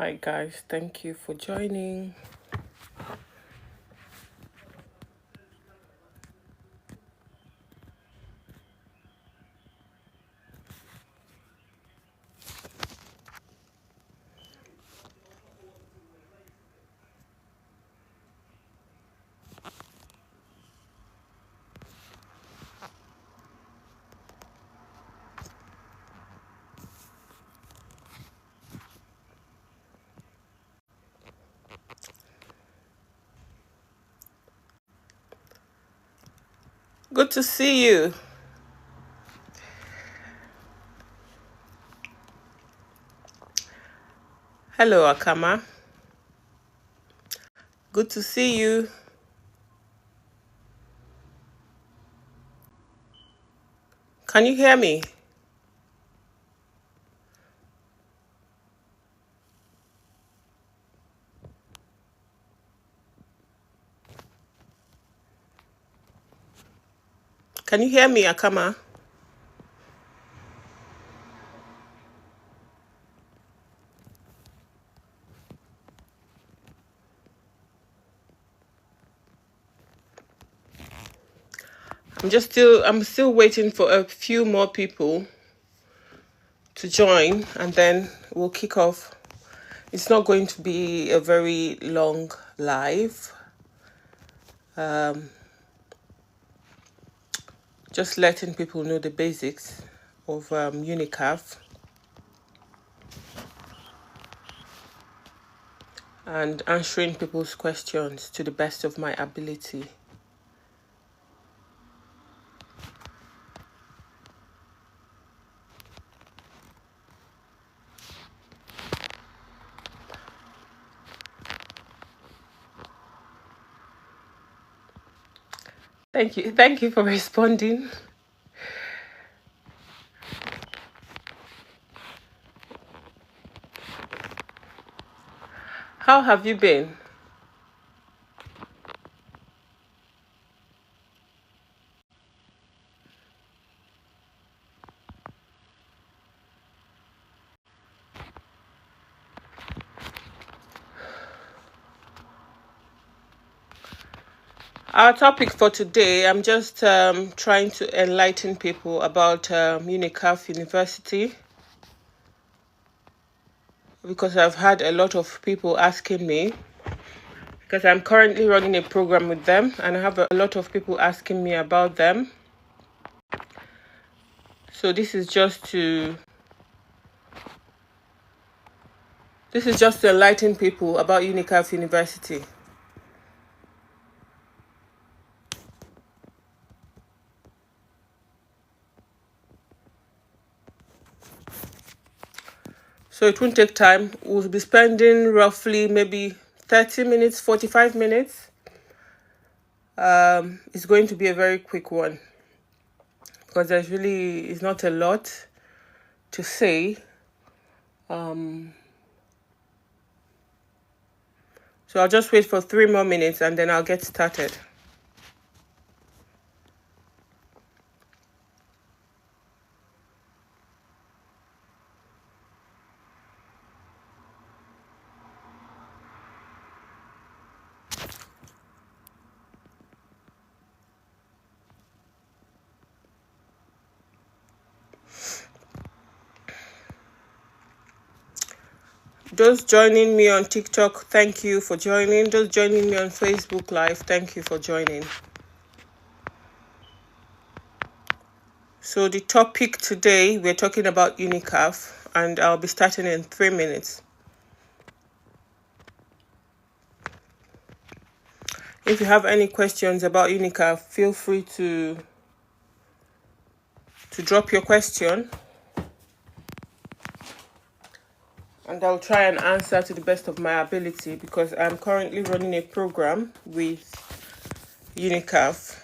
Hi guys, thank you for joining. Good to see you. Hello, Akama. Good to see you. Can you hear me? Can you hear me, Akama? I'm still waiting for a few more people to join and then we'll kick off. It's not going to be a very long live. Just letting people know the basics of Unicaf and answering people's questions to the best of my ability. Thank you for responding. How have you been? Our topic for today, I'm just trying to enlighten people about Unicaf University because I've had a lot of people asking me because I'm currently running a program with them and I have a lot of people asking me about them. So this is just to enlighten people about Unicaf University. So it won't take time. We'll be spending roughly maybe 30 minutes, 45 minutes. It's going to be a very quick one because it's not a lot to say. So I'll just wait for 3 more minutes and then I'll get started. Those joining me on TikTok, thank you for joining. Those joining me on Facebook Live, thank you for joining. So the topic today, we're talking about Unicaf, and I'll be starting in 3 minutes. If you have any questions about Unicaf, feel free to drop your question. And I'll try and answer to the best of my ability because I'm currently running a program with Unicaf.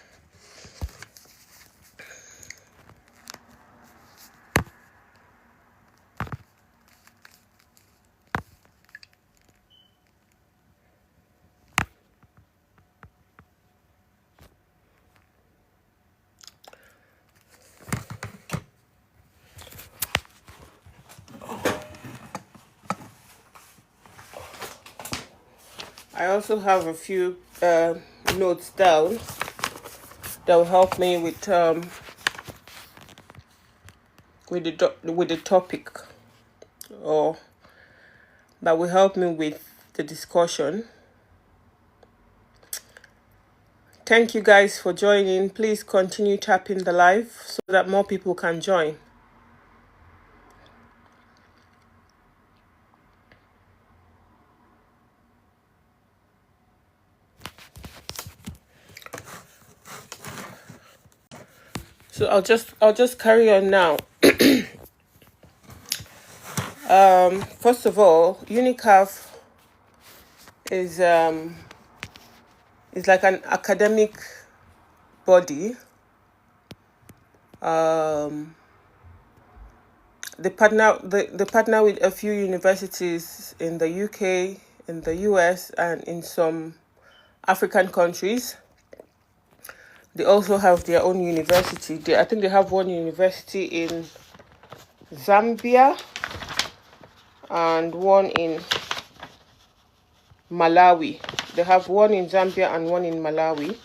I also have a few notes down that will help me with the topic, or that will help me with the discussion. Thank you guys for joining. Please continue tapping the live so that more people can join. So I'll just carry on now. First of all, Unicaf is like an academic body. They partner with a few universities in the UK, in the US, and in some African countries. They also have their own university. I think they have one university in Zambia and one in Malawi. They have one in Zambia and one in Malawi.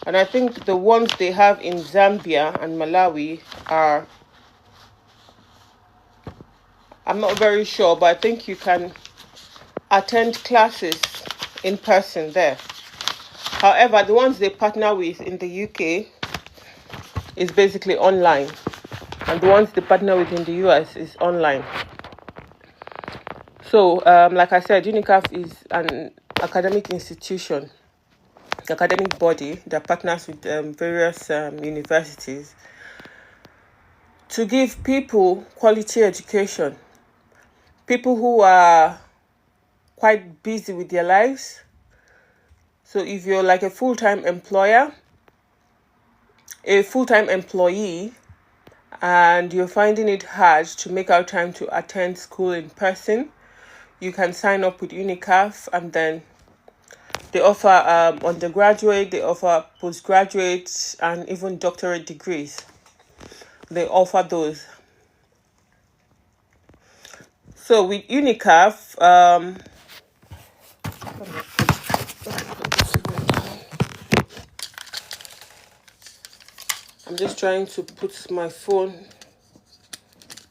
And I think the ones they have in Zambia and Malawi are, I'm not very sure, but I think you can attend classes in person there. However, the ones they partner with in the UK is basically online. And the ones they partner with in the US is online. So, like I said, Unicaf is an academic institution, academic body that partners with various universities to give people quality education. People who are quite busy with their lives. So if you're like a full-time employee, and you're finding it hard to make out time to attend school in person, you can sign up with Unicaf, and then they offer undergraduate, they offer postgraduate, and even doctorate degrees. They offer those. So with Unicaf, I'm just trying to put my phone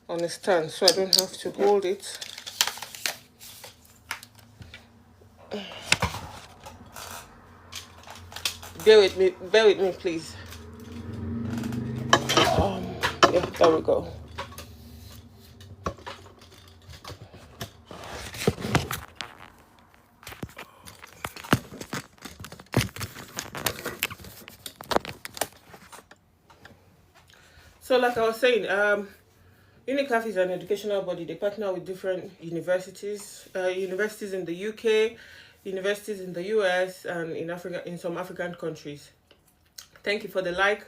on a stand so I don't have to hold it. Bear with me, please. Yeah, there we go. So like I was saying, Unicaf is an educational body. They partner with different universities, universities in the UK, universities in the US, and in Africa, in some African countries. Thank you for the like.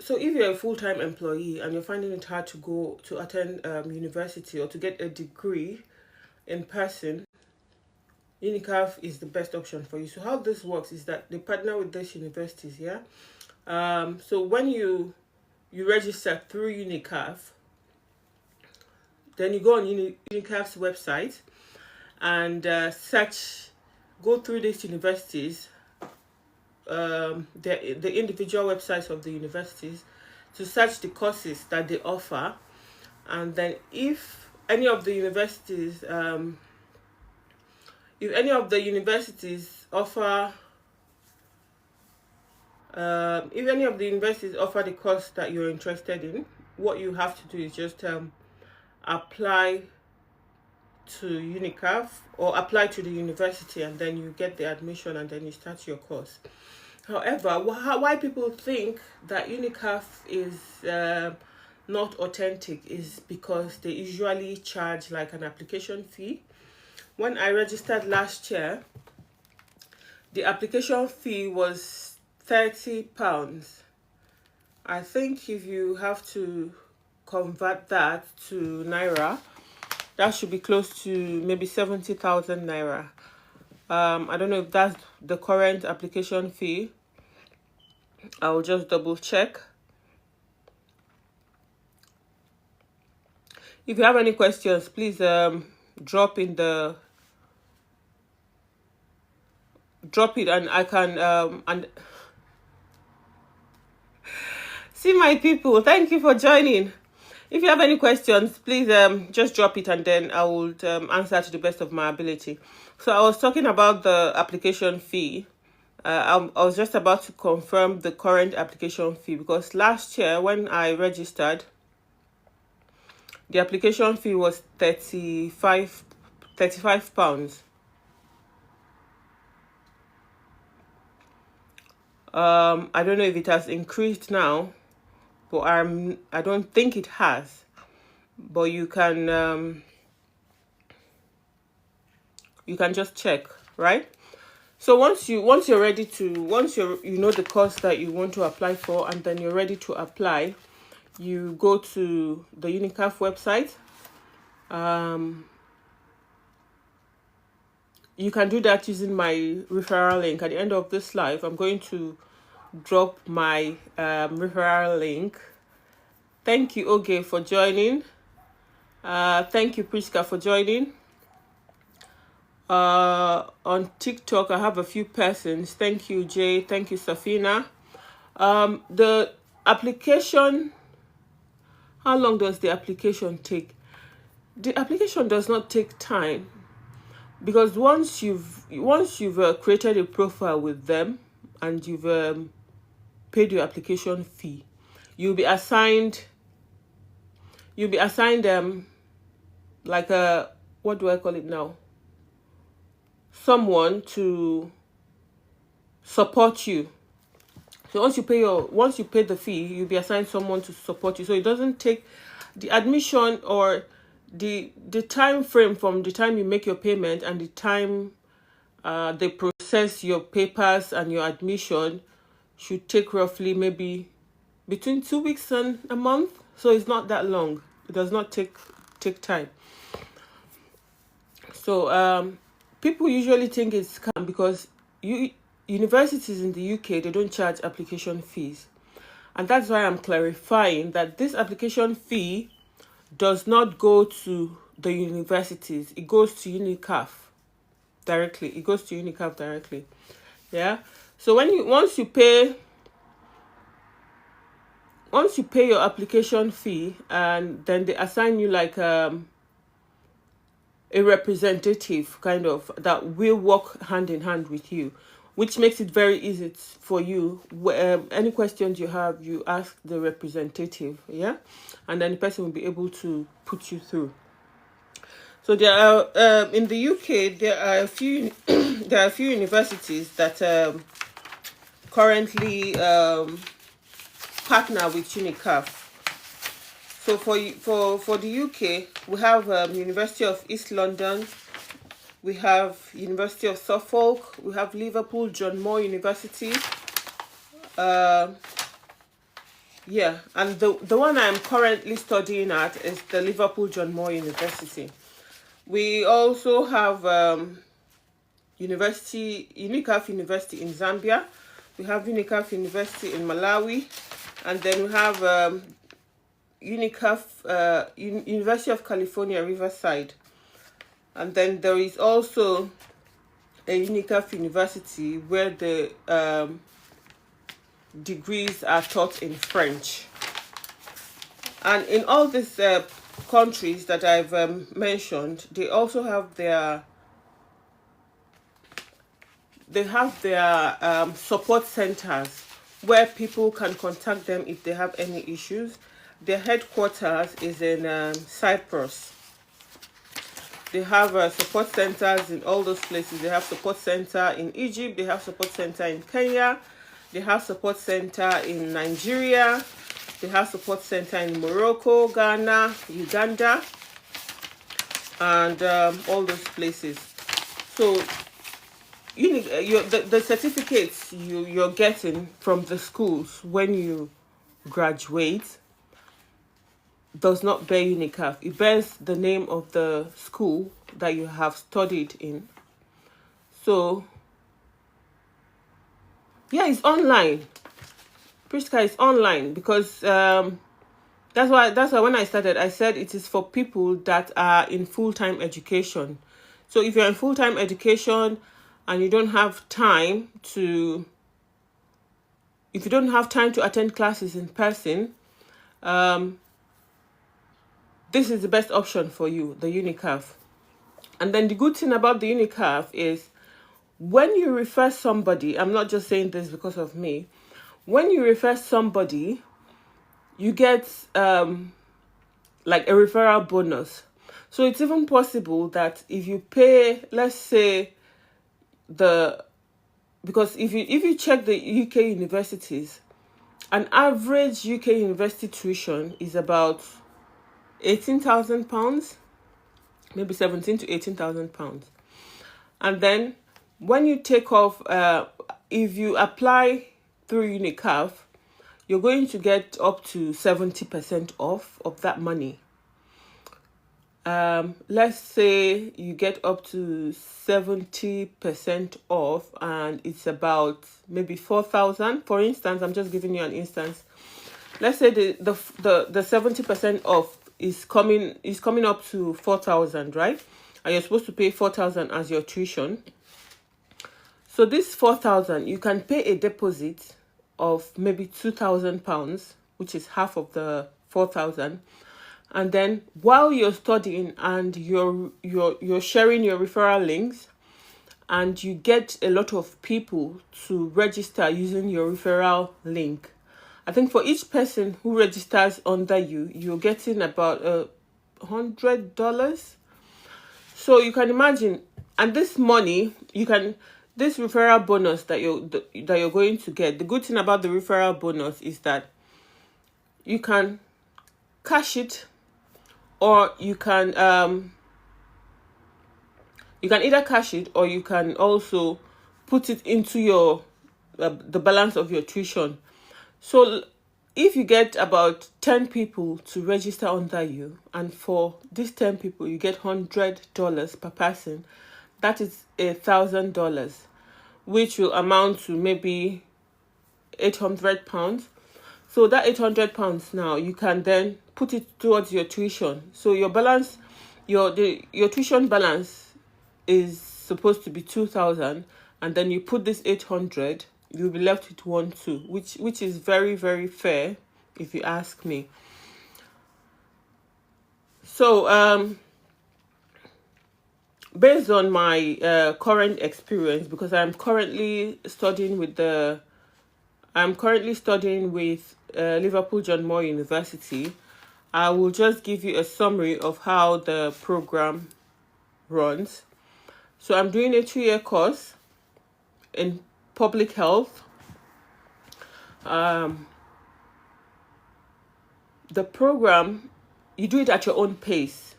So if you're a full-time employee and you're finding it hard to go to attend university or to get a degree in person, Unicaf is the best option for you. So how this works is that they partner with these universities, yeah? So when you register through Unicaf, then you go on Unicaf's website and go through these universities, the individual websites of the universities, to search the courses that they offer. And then if any of the universities offer the course that you're interested in, what you have to do is just apply to Unicaf or apply to the university, and then you get the admission and then you start your course. However, why people think that Unicaf is not authentic is because they usually charge like an application fee. When I registered last year, the application fee was £30. I think if you have to convert that to Naira, that should be close to maybe 70,000 Naira. I don't know if that's the current application fee. I'll just double check. If you have any questions, please drop it, and I can and see my people. Thank you for joining. If you have any questions, please just drop it, and then I will answer to the best of my ability. So I was talking about the application fee. I was just about to confirm the current application fee, because last year when I registered, the application fee was 35 pounds. I don't know if it has increased now, but I don't think it has. But you can just check, right? So once you know the course that you want to apply for, and then you're ready to apply, you go to the Unicaf website. You can do that using my referral link. At the end of this live, I'm going to drop my referral link. Thank you, Oge, for joining. Thank you, Priska, for joining. On TikTok, I have a few persons. Thank you, Jay. Thank you, Safina. The application, how long does the application take? The application does not take time, because once you've created a profile with them and you've paid your application fee, you'll be assigned like a, what do I call it now, someone to support you. So once you pay the fee, you'll be assigned someone to support you. So it doesn't take the admission, or the time frame from the time you make your payment and the time they process your papers and your admission should take roughly maybe between 2 weeks and a month. So it's not that long. It does not take time. So people usually think it's scam, because universities in the UK, they don't charge application fees. And that's why I'm clarifying that this application fee does not go to the universities. It goes to Unicaf directly. Yeah. So once you pay your application fee, and then they assign you like a representative kind of that will work hand in hand with you, which makes it very easy for you. Any questions you have, you ask the representative, yeah, and then the person will be able to put you through. So there are in the UK there are a few universities that currently partner with Unicaf. So for the UK, we have University of East London, we have University of Suffolk, we have Liverpool John Moore University. Yeah, and the one I'm currently studying at is the Liverpool John Moore University. We also have Unicaf University in Zambia. We have Unicaf University in Malawi, and then we have University of California, Riverside. And then there is also a Unicaf University where the degrees are taught in French. And in all these countries that I've mentioned, they also have their support centers where people can contact them if they have any issues. Their headquarters is in Cyprus. They have support centers in all those places. They have support center in Egypt. They have support center in Kenya. They have support center in Nigeria. They have support center in Morocco, Ghana, Uganda, and all those places. So the certificates you're getting from the schools when you graduate does not bear Unicaf. It bears the name of the school that you have studied in. So yeah, it's online. Priska is online because That's why when I started, I said it is for people that are in full-time education. So if you're in full-time education and you don't have time to if you don't have time to attend classes in person, this is the best option for you, the Unicaf. And then the good thing about the Unicaf is when you refer somebody, I'm not just saying this because of me, when you refer somebody, you get like a referral bonus. So it's even possible that if you pay, let's say, because if you check the UK universities, an average UK university tuition is about £18,000, maybe 17 to £18,000. And then when you take off, if you apply through Unicaf, you're going to get up to 70% off of that money. Let's say you get up to 70% off and it's about maybe 4,000. For instance, I'm just giving you an instance. Let's say the 70% off is coming up to 4,000, right? And you're supposed to pay 4,000 as your tuition. So this 4,000, you can pay a deposit of maybe £2,000, which is half of the 4,000. And then while you're studying and you're sharing your referral links, and you get a lot of people to register using your referral link. I think for each person who registers under you, you're getting about $100. So you can imagine, and this money, this referral bonus that you're going to get. The good thing about the referral bonus is that you can cash it, or you can either cash it, or you can also put it into your the balance of your tuition. So if you get about 10 people to register under you, and for these 10 people you get $100 per person, that is $1,000, which will amount to maybe £800. So that £800 now, you can then put it towards your tuition. So your balance, your tuition balance is supposed to be 2,000, and then you put this 800, you'll be left with 1,200, which is very, very fair, if you ask me. So based on my current experience, because I'm currently studying with Liverpool John Moore University, I will just give you a summary of how the program runs. So I'm doing a 2-year course in public health. The program, you do it at your own pace.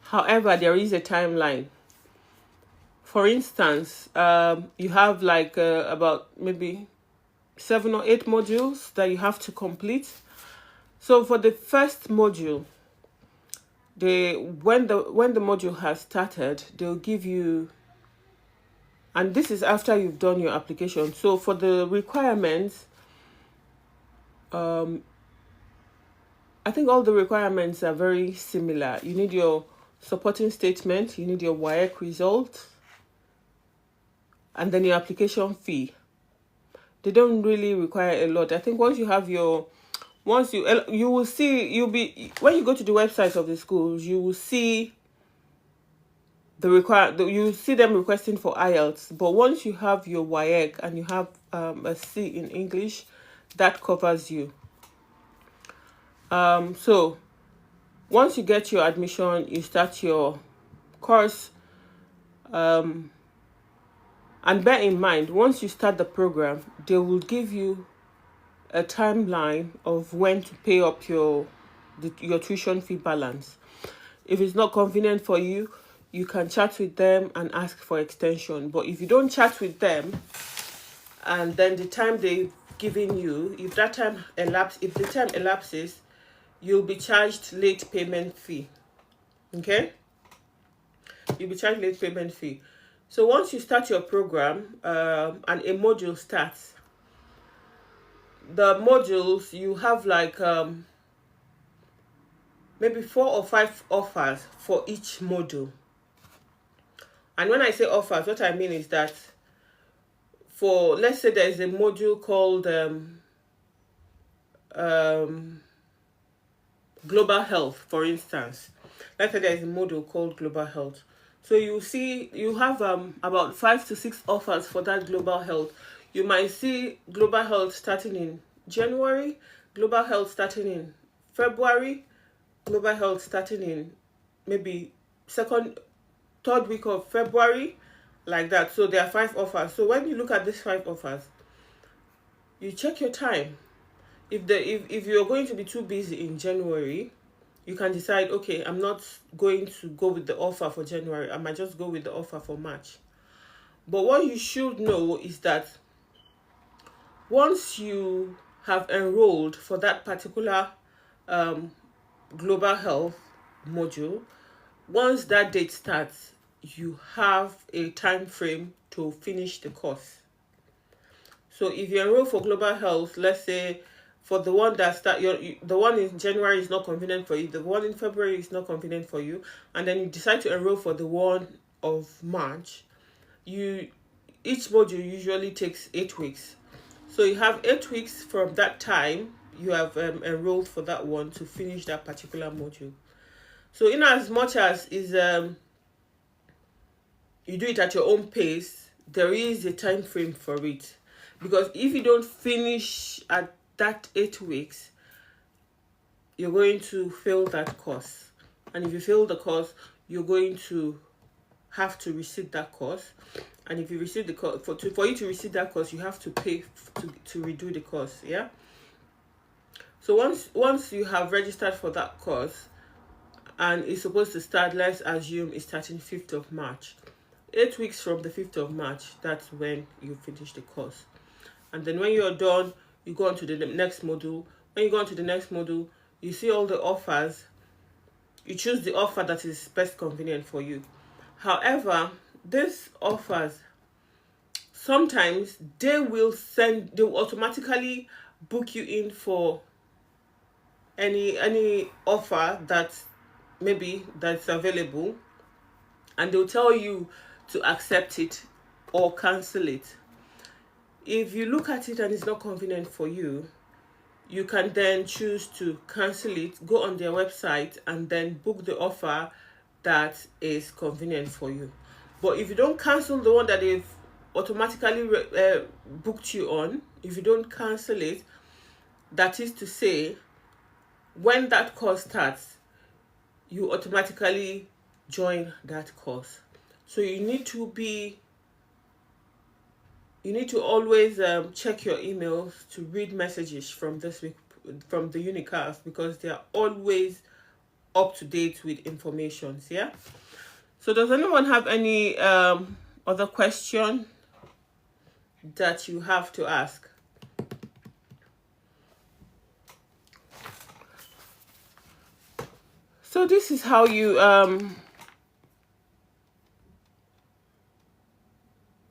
However, there is a timeline. For instance, you have like about maybe 7 or 8 modules that you have to complete. So for the first module, when the module has started, they'll give you, and this is after you've done your application. So for the requirements, I think all the requirements are very similar. You need your supporting statement, you need your WAEC result, and then your application fee. They don't really require a lot. I think once you will see, when you go to the website of the schools, you will see you see them requesting for IELTS. But once you have your WAEC and you have a C in English, that covers you. So once you get your admission, you start your course. And bear in mind, once you start the program, they will give you a timeline of when to pay up your tuition fee balance. If it's not convenient for you, you can chat with them and ask for extension. But if you don't chat with them, and then the time they've given you, if the time elapses, you'll be charged late payment fee. Okay? You'll be charged late payment fee. So once you start your program, and a module starts, the modules, you have like maybe 4 or 5 offers for each module. And when I say offers, what I mean is that for, let's say there is a module called global health, for instance. Let's say there is a module called global health. So you see, you have about 5 to 6 offers for that global health. You might see global health starting in January, global health starting in February, global health starting in maybe third week of February, like that. So there are 5 offers. So when you look at these 5 offers, you check your time. If you're going to be too busy in January, you can decide, okay, I'm not going to go with the offer for January. I might just go with the offer for March. But what you should know is that once you have enrolled for that particular global health module, once that date starts, you have a time frame to finish the course. So if you enroll for global health, let's say for the one that the one in January is not convenient for you, the one in February is not convenient for you, and then you decide to enroll for the one of March, each module usually takes 8 weeks. So you have 8 weeks from that time you have enrolled for that one to finish that particular module. So in as much as you do it at your own pace, there is a time frame for it. Because if you don't finish at that 8 weeks, you're going to fail that course. And if you fail the course, you're going to have to receive that course. And if you receive the course, for you to receive that course, you have to pay to redo the course. Yeah. So once you have registered for that course, and it's supposed to start, let's assume it's starting 5th of March. 8 weeks from the 5th of March, that's when you finish the course. And then when you're done, you go on to the next module. When you go on to the next module, you see all the offers. You choose the offer that is best convenient for you. However, these offers, sometimes they will automatically book you in for any offer that's available, and they'll tell you to accept it or cancel it. If you look at it and it's not convenient for you, you can then choose to cancel it, go on their website, and then book the offer that is convenient for you. But if you don't cancel the one that they've automatically booked you on, if you don't cancel it, that is to say, when that course starts, you automatically join that course. So you need to always check your emails to read messages from the Unicaf, because they are always up to date with information. Yeah. So does anyone have any other question that you have to ask? So this is how you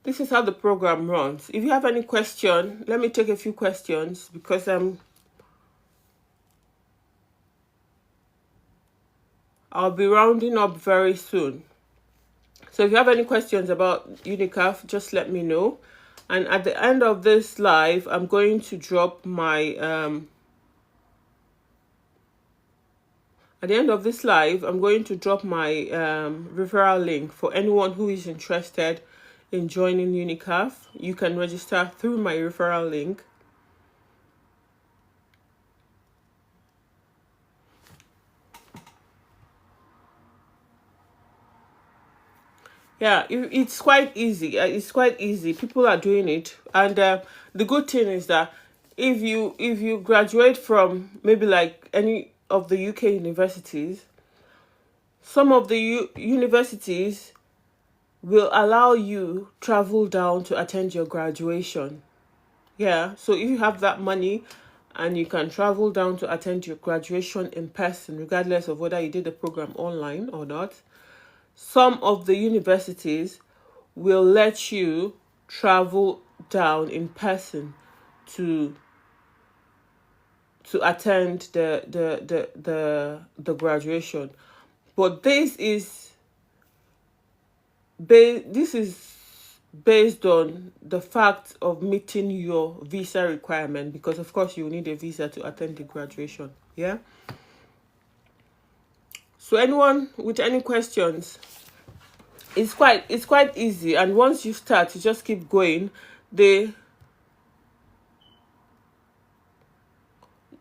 this is how the program runs. If you have any question, let me take a few questions, because I'll be rounding up very soon. So if you have any questions about Unicaf, just let me know. And at the end of this live, I'm going to drop my referral link for anyone who is interested in joining Unicaf. You can register through my referral link. Yeah, it's quite easy. It's quite easy. People are doing it, and the good thing is that if you graduate from maybe like any of the UK universities, some of the universities will allow you travel down to attend your graduation. Yeah, so if you have that money and you can travel down to attend your graduation in person, regardless of whether you did the program online or not, some of the universities will let you travel down in person to to attend the graduation. But this is based on the fact of meeting your visa requirement, because of course you need a visa to attend the graduation. Yeah. So anyone with any questions, it's quite easy, and once you start, you just keep going.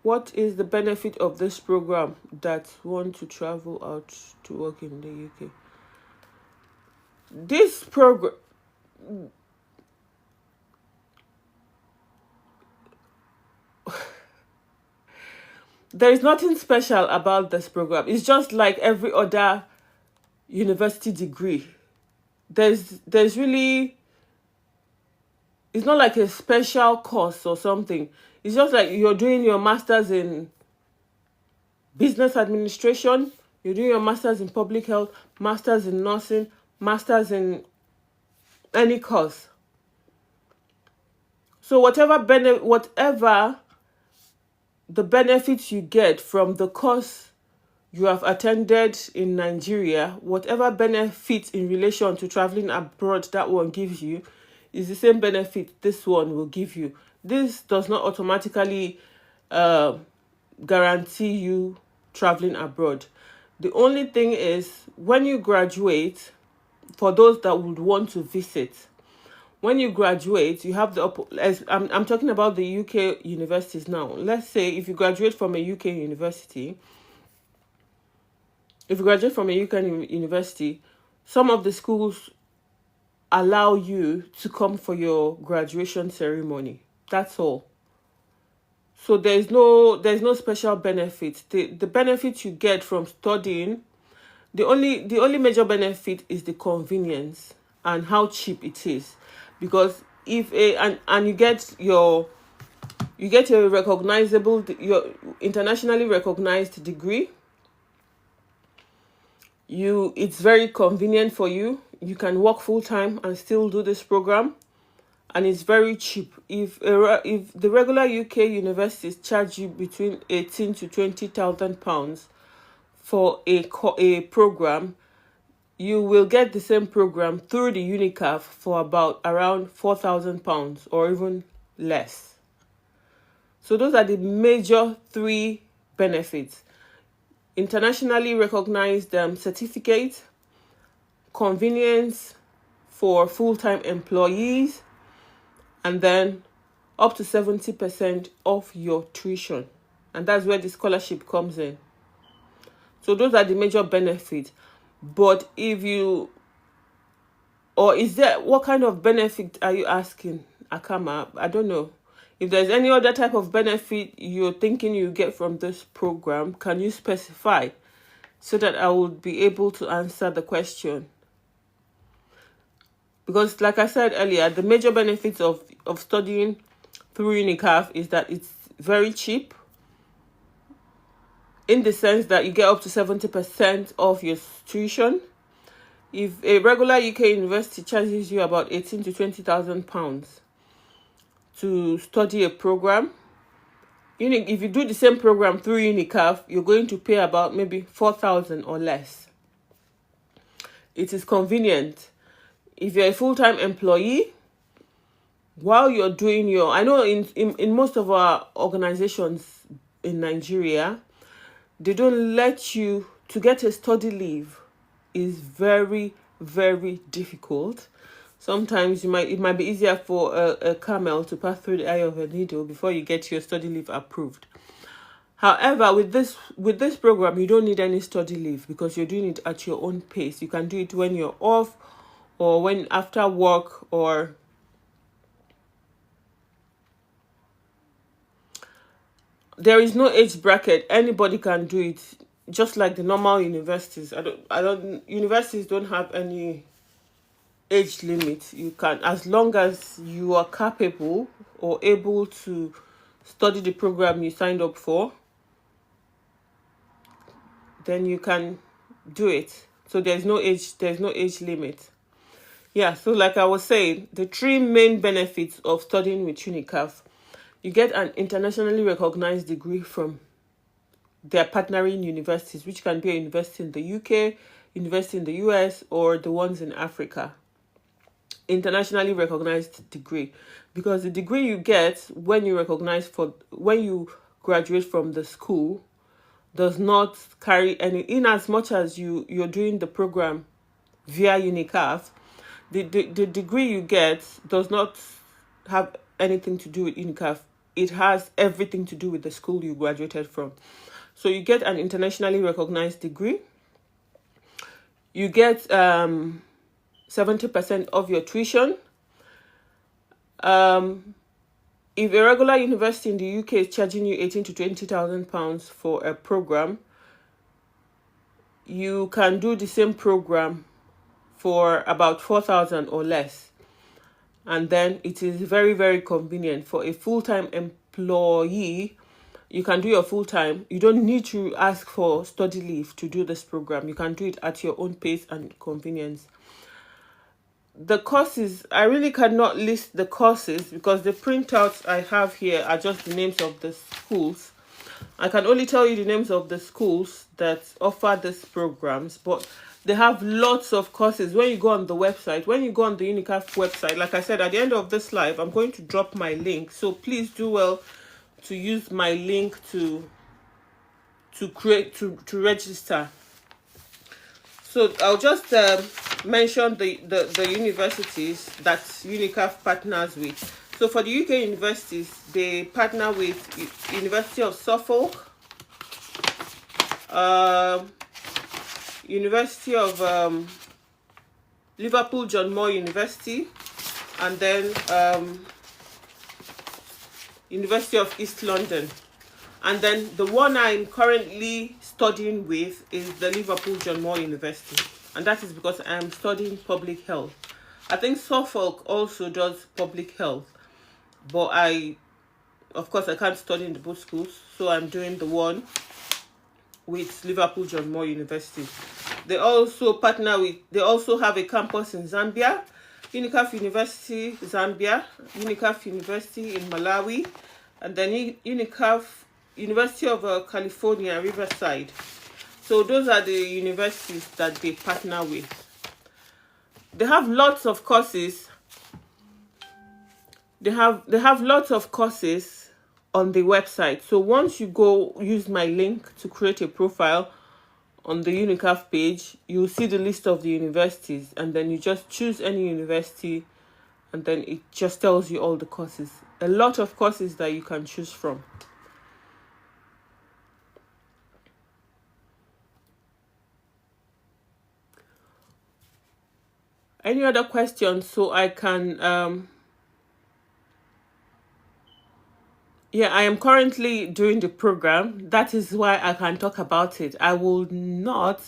What is the benefit of this program that want to travel out to work in the UK? This program, there is nothing special about this program. It's just like every other university degree. There's really, it's not like a special course or something. It's just like you're doing your master's in business administration, you're doing your master's in public health, master's in nursing, master's in any course. So whatever the benefits you get from the course you have attended in Nigeria, whatever benefit in relation to traveling abroad that one gives you, is the same benefit this one will give you. This does not automatically guarantee you traveling abroad. The only thing is, when you graduate, for those that would want to visit, when you graduate, you have I'm talking about the UK universities now. Let's say if you graduate from a UK university, some of the schools allow you to come for your graduation ceremony. That's all. So there's no special benefit. The benefit you get from studying, the only major benefit is the convenience and how cheap it is. Because if you get a recognizable, your internationally recognized degree, it's very convenient for you. You can work full time and still do this program, and it's very cheap. If the regular UK universities charge you between 18 to 20,000 pounds for a program, you will get the same program through the Unicaf for about around 4,000 pounds or even less. So those are the major three benefits: internationally recognized certificate, convenience for full-time employees, and then up to 70% of your tuition. And that's where the scholarship comes in. So those are the major benefits. But what kind of benefit are you asking, Akama? I don't know. If there's any other type of benefit you're thinking you get from this program, can you specify so that I would be able to answer the question? Because like I said earlier, the major benefits of studying through Unicaf is that it's very cheap, in the sense that you get up to 70% of your tuition. If a regular UK university charges you about 18 to 20,000 pounds to study a program, if you do the same program through Unicaf, you're going to pay about maybe 4,000 or less. It is convenient. If you're a full-time employee, while you're doing I know in most of our organizations in Nigeria, they don't let you to get a study leave. Is very, very difficult. Sometimes it might be easier for a camel to pass through the eye of a needle before you get your study leave approved. However, with this program, you don't need any study leave because you're doing it at your own pace. You can do it when you're off, or when after work, or there is no age bracket. Anybody can do it, just like the normal universities. Universities don't have any age limit. You can, as long as you are capable or able to study the program you signed up for, then you can do it. So there's no age limit. Yeah, so like I was saying, the three main benefits of studying with Unicaf: You get an internationally recognized degree from their partnering universities, which can be a university in the UK, university in the US, or the ones in Africa. Internationally recognized degree, because the degree you get when you graduate from the school does not carry any, in as much as you're doing the program via Unicaf, the degree you get does not have anything to do with Unicaf. It has everything to do with the school you graduated from. So you get an internationally recognized degree. You get 70% of your tuition. If a regular university in the UK is charging you 18 to 20,000 pounds for a program, you can do the same program for about 4,000 or less. And then it is very, very convenient for a full-time employee. You can do your full-time. You don't need to ask for study leave to do this program. You can do it at your own pace and convenience. The courses, I really cannot list the courses because the printouts I have here are just the names of the schools. I can only tell you the names of the schools that offer these programs, but they have lots of courses. When you go on the website, when you go on the Unicaf website, like I said, at the end of this live, I'm going to drop my link. So please do well to use my link to register. So I'll just mention the universities that Unicaf partners with. So for the UK universities, they partner with University of Suffolk, University of Liverpool John Moore University, and then University of East London. And then the one I'm currently studying with is the Liverpool John Moore University. And that is because I am studying public health. I think Suffolk also does public health. But of course, I can't study in the both schools. So I'm doing the one with Liverpool John Moore University. They also have a campus in Zambia. Unicaf University, Zambia. Unicaf University in Malawi. And then University of California, Riverside. So those are the universities that they partner with. They have lots of courses. They have lots of courses on the website. So once you go use my link to create a profile on the Unicaf page, you'll see the list of the universities, and then you just choose any university, and then it just tells you all the courses. A lot of courses that you can choose from. Any other questions? So I can I am currently doing the program. That is why I can talk about it. I will not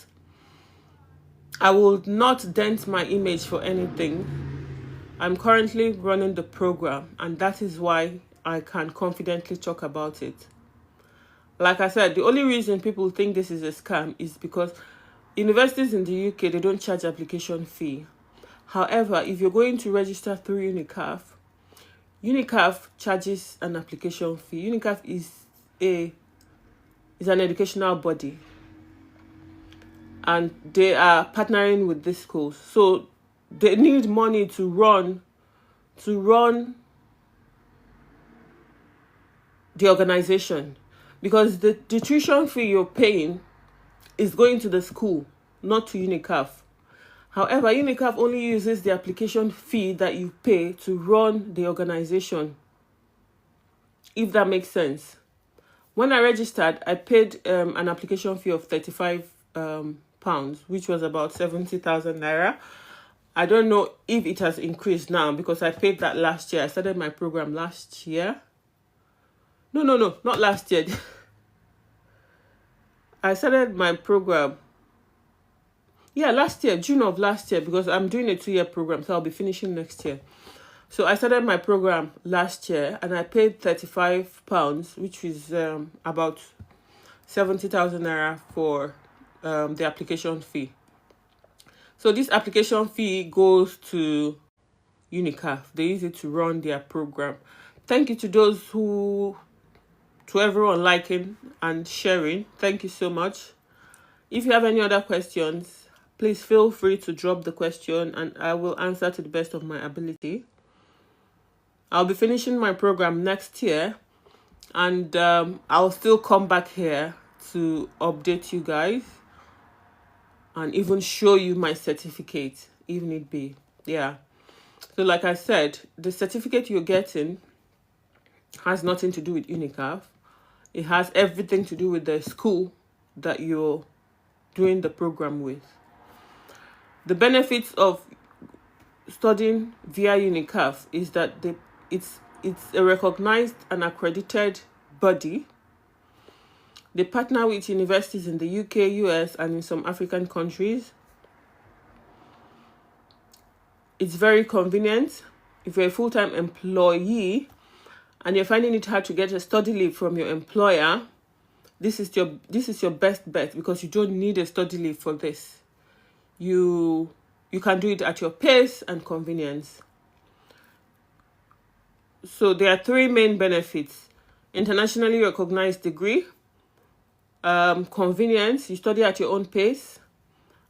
dent my image for anything. I'm currently running the program, and that is why I can confidently talk about it. Like I said, the only reason people think this is a scam is because universities in the UK, they don't charge application fee. However, if you're going to register through Unicaf charges an application fee. Unicaf is an educational body, and they are partnering with these schools. So they need money to run the organization, because the tuition fee you're paying is going to the school, not to Unicaf. However, Unicaf only uses the application fee that you pay to run the organization, if that makes sense. When I registered, I paid an application fee of £35, which was about 70,000 naira. I don't know if it has increased now, because I paid that last year. I started my program last year. No, not last year. I started my program last year, June of last year, because I'm doing a 2-year program, so I'll be finishing next year. So I started my program last year, and I paid £35, which is about 70,000 naira for the application fee. So this application fee goes to Unicaf. They use it to run their program. Thank you to everyone liking and sharing. Thank you so much. If you have any other questions, please feel free to drop the question and I will answer to the best of my ability. I'll be finishing my program next year, and I'll still come back here to update you guys and even show you my certificate if need be. Yeah. So like I said, the certificate you're getting has nothing to do with Unicaf. It has everything to do with the school that you're doing the program with. The benefits of studying via Unicaf is that it's a recognized and accredited body. They partner with universities in the UK, US, and in some African countries. It's very convenient. If you're a full-time employee and you're finding it hard to get a study leave from your employer, this is your best bet, because you don't need a study leave for this. You can do it at your pace and convenience. So there are three main benefits: internationally recognized degree, convenience, you study at your own pace,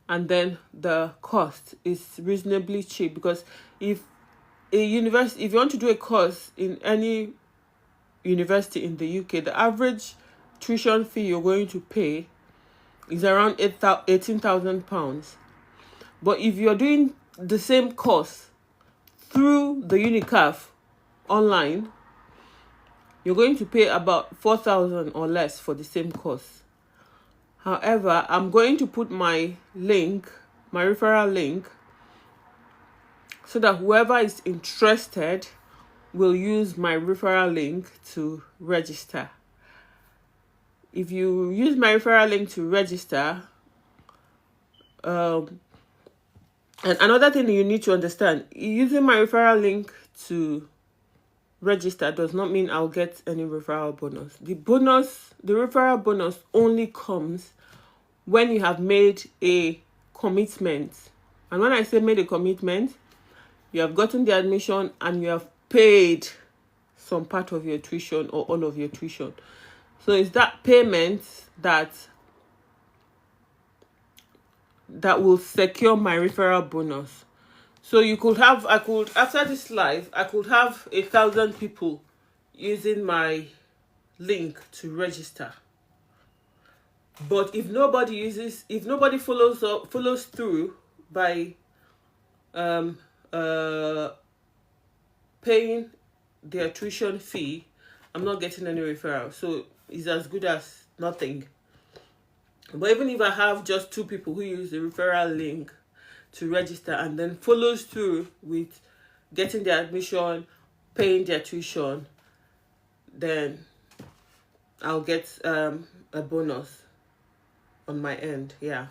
and then the cost is reasonably cheap, because if you want to do a course in any university in the UK, the average tuition fee you're going to pay is around £18,000. But if you're doing the same course through the Unicaf online, you're going to pay about 4,000 or less for the same course. However, I'm going to put my referral link, so that whoever is interested will use my referral link to register. If you use my referral link to register, and another thing you need to understand, using my referral link to register does not mean I'll get any referral bonus. The referral bonus only comes when you have made a commitment. And when I say made a commitment, you have gotten the admission and you have paid some part of your tuition or all of your tuition. So it's that payment that will secure my referral bonus. So after this live, I could have 1,000 people using my link to register. But if nobody follows through by paying their tuition fee, I'm not getting any referral. So it's as good as nothing. But even if I have just 2 people who use the referral link to register and then follows through with getting their admission, paying their tuition, then I'll get a bonus on my end. Yeah.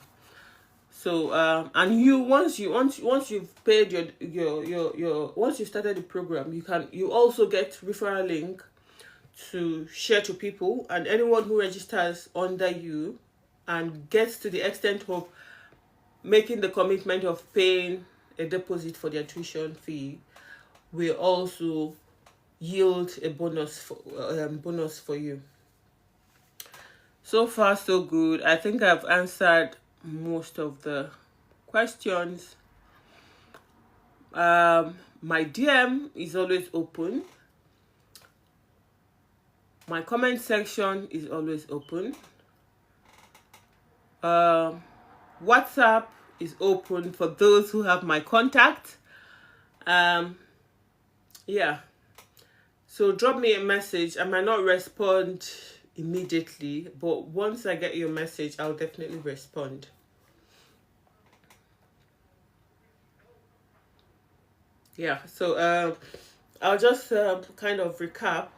So and once you've paid your once you started the program, you also get referral link to share to people, and anyone who registers under you and gets to the extent of making the commitment of paying a deposit for their tuition fee will also yield a bonus for you. So far so good. I think I've answered most of the questions. My DM is always open. My comment section is always open. WhatsApp is open for those who have my contact. Yeah. So drop me a message. I might not respond immediately, but once I get your message, I'll definitely respond. Yeah. So I'll just kind of recap,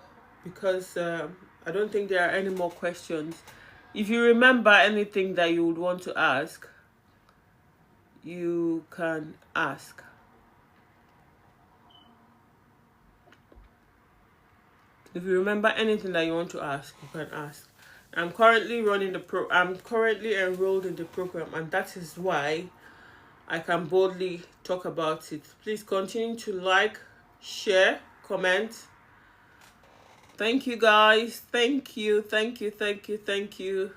because I don't think there are any more questions. If you remember anything that you would want to ask, you can ask. If you remember anything that you want to ask, you can ask. I'm currently enrolled in the program, and that is why I can boldly talk about it. Please continue to like, share, comment, Thank you, guys. Thank you, thank you, thank you, thank you.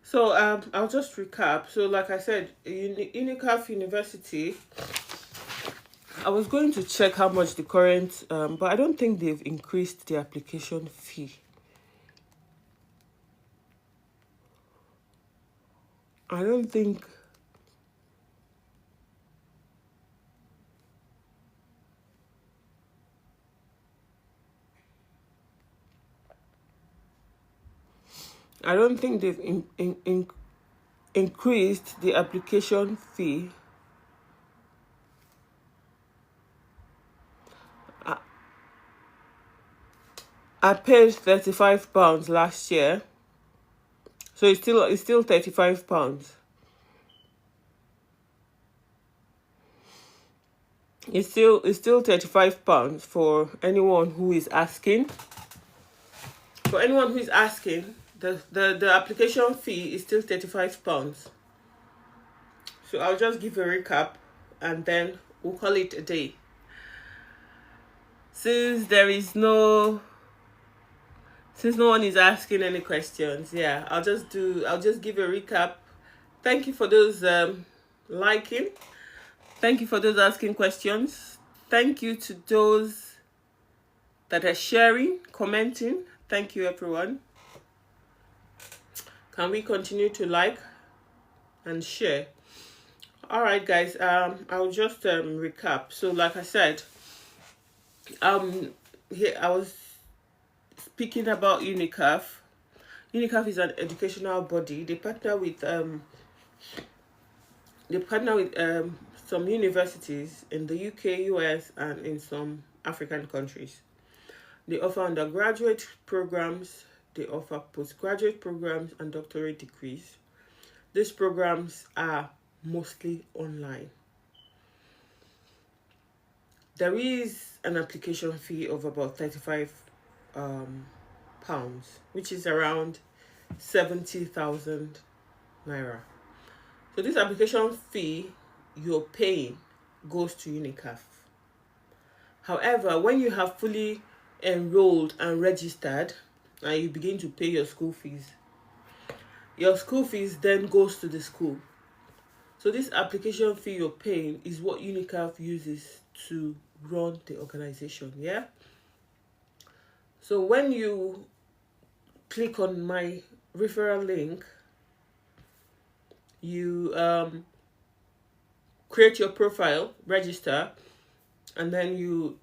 So I'll just recap. So like I said, Unicaf University, I was going to check how much the current, but I don't think they've increased the application fee. I don't think. I don't think they've increased the application fee. I, I paid £35 last year, so it's still £35. It's still £35 for anyone who is asking. For anyone who is asking, the application fee is still £35. So I'll just give a recap and then we'll call it a day. Since no one is asking any questions, yeah, I'll just give a recap. Thank you for those liking. Thank you for those asking questions. Thank you to those that are sharing, commenting. Thank you, everyone. Can we continue to like and share? All right, guys. I'll just recap. So, like I said, here I was speaking about Unicaf. Unicaf is an educational body. They partner with some universities in the UK, US, and in some African countries. They offer undergraduate programs, they offer postgraduate programs, and doctorate degrees. These programs are mostly online. There is an application fee of about £35, which is around 70,000 naira. So this application fee you're paying goes to Unicaf. However, when you have fully enrolled and registered and you begin to pay your school fees then goes to the school. So this application fee you're paying is what Unicaf uses to run the organization. Yeah. So when you click on my referral link, you create your profile, register, and then you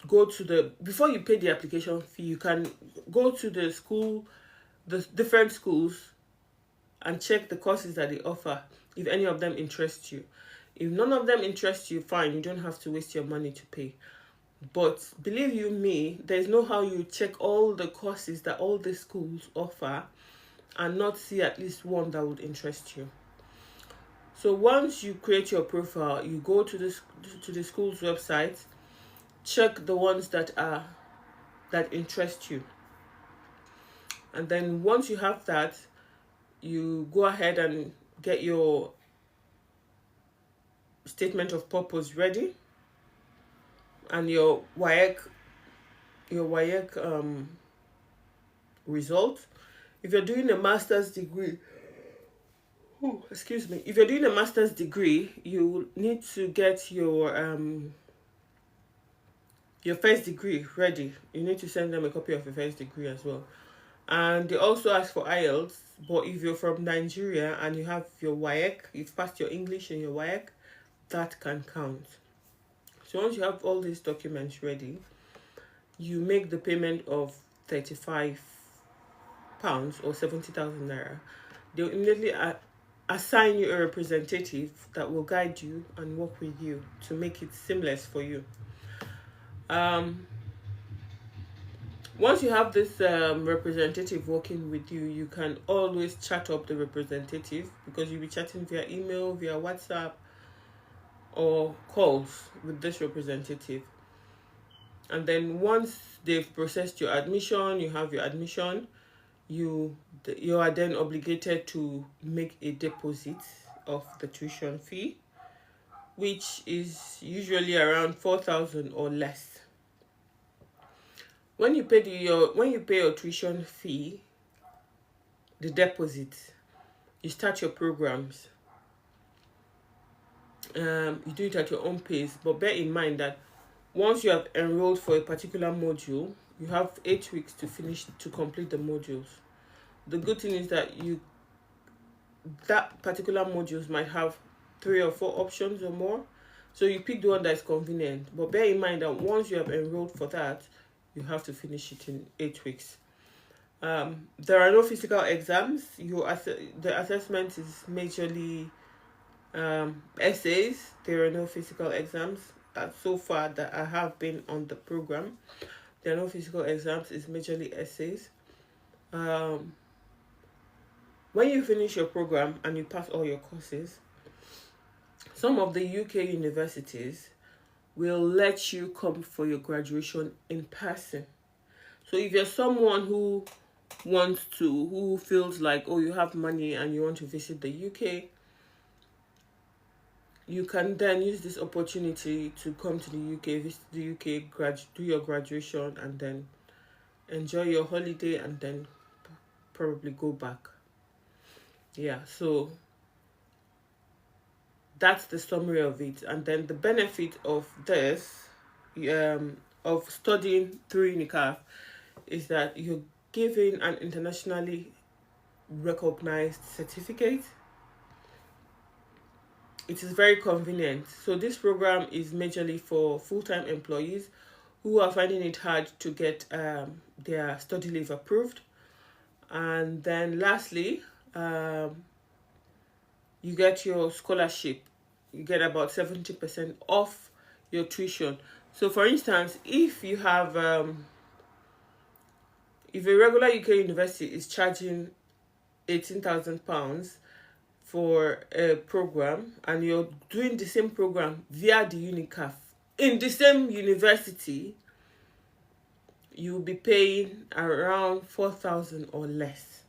go to before you pay the application fee, you can go to the different schools and check the courses that they offer, if any of them interest you. If none of them interest you, fine, you don't have to waste your money to pay. But believe you me, there's no how you check all the courses that all the schools offer and not see at least one that would interest you. So once you create your profile, you go to the school's website, check the ones that interest you, and then once you have that, you go ahead and get your statement of purpose ready and your WAEC result. If you're doing a master's degree, if you're doing a master's degree, you need to get your first degree ready. You need to send them a copy of your first degree as well. And they also ask for IELTS, but if you're from Nigeria and you have your WAEC, you've passed your English and your WAEC, that can count. So once you have all these documents ready, you make the payment of £35 or 70,000 naira. They'll immediately assign you a representative that will guide you and work with you to make it seamless for you. Once you have this representative working with you, you can always chat up the representative, because you'll be chatting via email, via WhatsApp, or calls with this representative. And then once they've processed your admission, you have your admission, you are then obligated to make a deposit of the tuition fee, which is usually around 4,000 or less. When you pay your tuition fee, the deposit, you start your programs. You do it at your own pace, but bear in mind that once you have enrolled for a particular module, you have 8 weeks to complete the modules. The good thing is that that particular modules might have 3 or 4 options or more, so you pick the one that is convenient. But bear in mind that once you have enrolled for that, you have to finish it in 8 weeks. There are no physical exams. The assessment is majorly essays. There are no physical exams. So far that I have been on the program, there are no physical exams. It's majorly essays. When you finish your program and you pass all your courses, some of the UK universities will let you come for your graduation in person. So if you're someone who feels like, oh, you have money and you want to visit the UK, you can then use this opportunity to come to the UK, visit the UK, do your graduation, and then enjoy your holiday, and then probably go back. Yeah, so that's the summary of it. And then the benefit of this, of studying through Unicaf, is that you're given an internationally recognized certificate. It is very convenient. So this program is majorly for full-time employees who are finding it hard to get their study leave approved. And then lastly, you get your scholarship. You get about 70% off your tuition. So for instance, if you have if a regular UK university is charging £18,000 for a program, and you're doing the same program via the Unicaf in the same university, you'll be paying around 4,000 or less.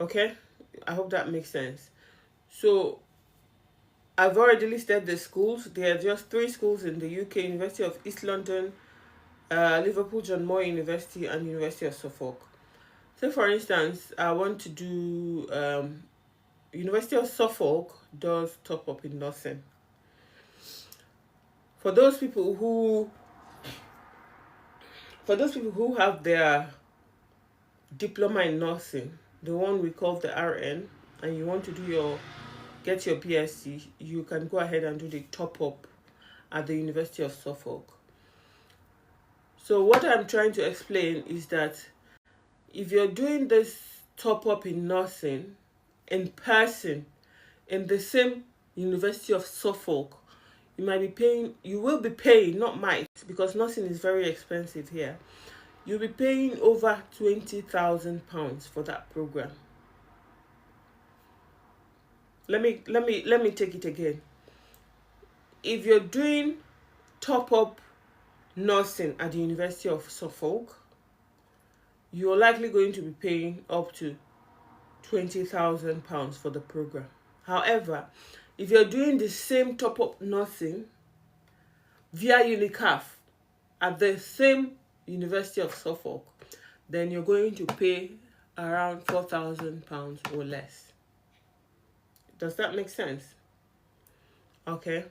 Okay, I hope that makes sense. So I've already listed the schools. There are just 3 schools in the UK: University of East London, Liverpool John Moore University, and University of Suffolk. So for instance, I want to do University of Suffolk does top up in nursing. For those people who have their diploma in nursing, the one we call the RN, and you want to get your BSc, you can go ahead and do the top up at the University of Suffolk. So what I'm trying to explain is that if you're doing this top up in nursing in person in the same University of Suffolk, you will be paying, not might, because nursing is very expensive here. You'll be paying over £20,000 for that program. Let me take it again. If you're doing top up nursing at the University of Suffolk, you're likely going to be paying up to £20,000 for the program. However, if you're doing the same top up nursing via Unicaf at the same University of Suffolk, then you're going to pay around £4,000 or less. Does that make sense? Okay,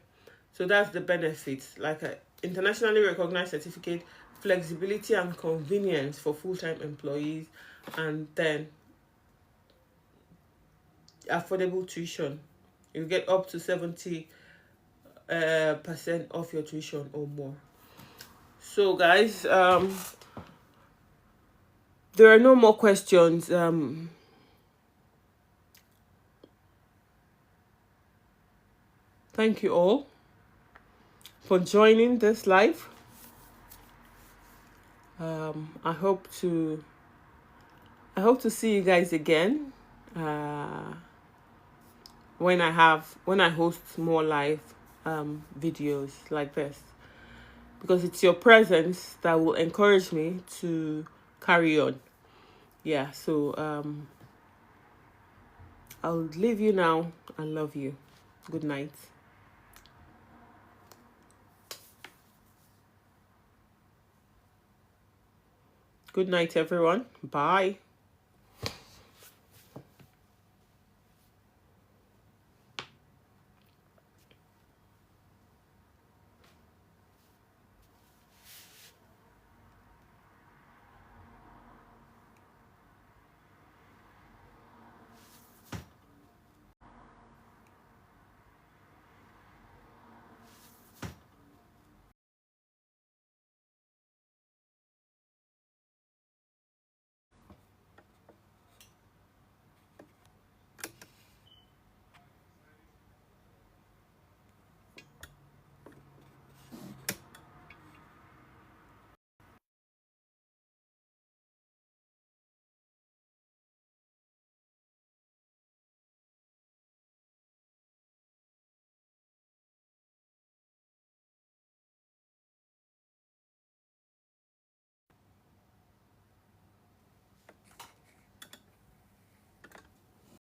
so that's the benefits, like an internationally recognized certificate, flexibility and convenience for full-time employees, and then affordable tuition. You get up to 70% off your tuition or more. So guys, there are no more questions. Thank you all for joining this live. I hope to see you guys again when I host more live videos like this, because it's your presence that will encourage me to carry on. Yeah, so I'll leave you now and love you. Good night. Good night, everyone. Bye.